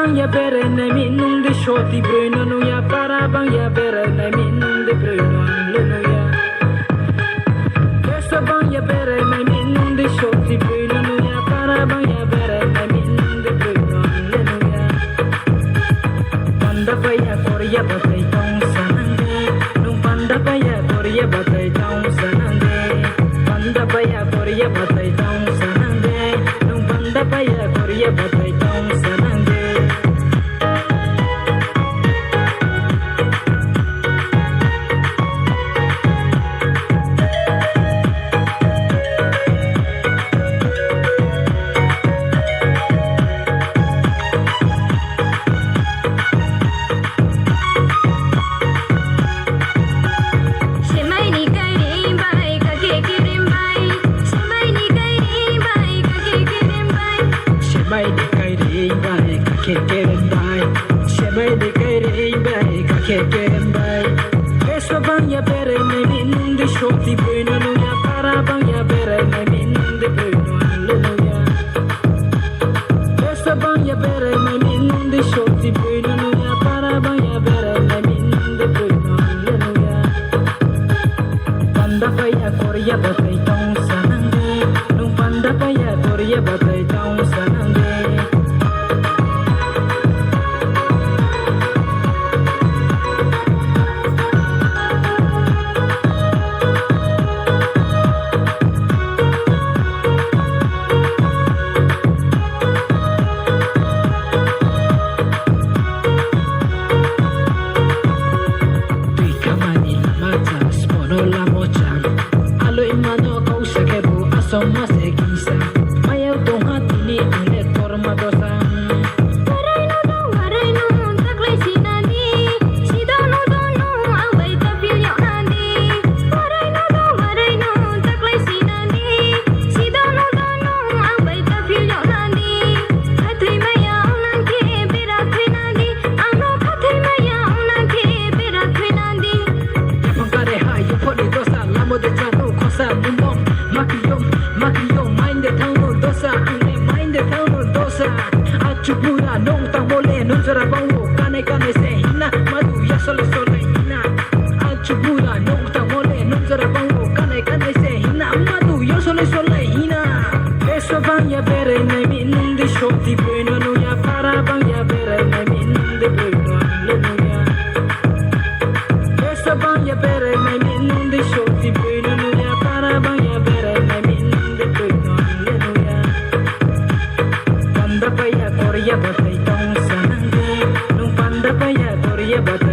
bang ya bere na minung de shoti bruno no ya para bang ya bere na minung de bruno no ya Esa bang ya bere na minung de shoti bruno no ya para bang ya bere na minung de bruno no ya Panda pa ya korea batai tong sanande nung panda pa ya korea batai tong sanande Panda pa ya korea batai tong sanande nung panda pa ya korea batai tong sanande Shebai de kai ring bai ka keren bai Shebai de kai ring bai ka keren bai Esa bang ya bere na minung de shoti bruno no ya para bang ya bere na minung de bruno no ya Esa bang ya bere na minung de shoti bruno no ya para bang ya bere na minung de bruno no ya Panda pa ya korea batai tong sanande nung panda pa ya korea batai tong sanande Somos equisa, maya utonga tini ane forma dosa. Warayno taklay sinani, sidano dono away tapilyo nandi. Warayno taklay sinani, sidano dono away tapilyo nandi. Katay maya unang ke berak nandi, ano katay maya unang ke berak nandi. Pangkare hayo podi dosa, lamo de chano kosa bumong Makiyom mind the town no dosa, ane mind the town no dosa. Achupura nong tang mole nung sarabango, kane se hina madu ya sole hina. Achupura nong tang mole nung sarabango, kane se hina madu ya sole hina. Eso bang ya bere na minung de shoti bruno no ya para bang ya bere na minung de bruno no ya. Eso bang ya bere na minung de shoti bruno no ya para bang ya bere na minung de bruno no ya. Panda pa ya korea batai tong sanande nung panda pa ya korea batai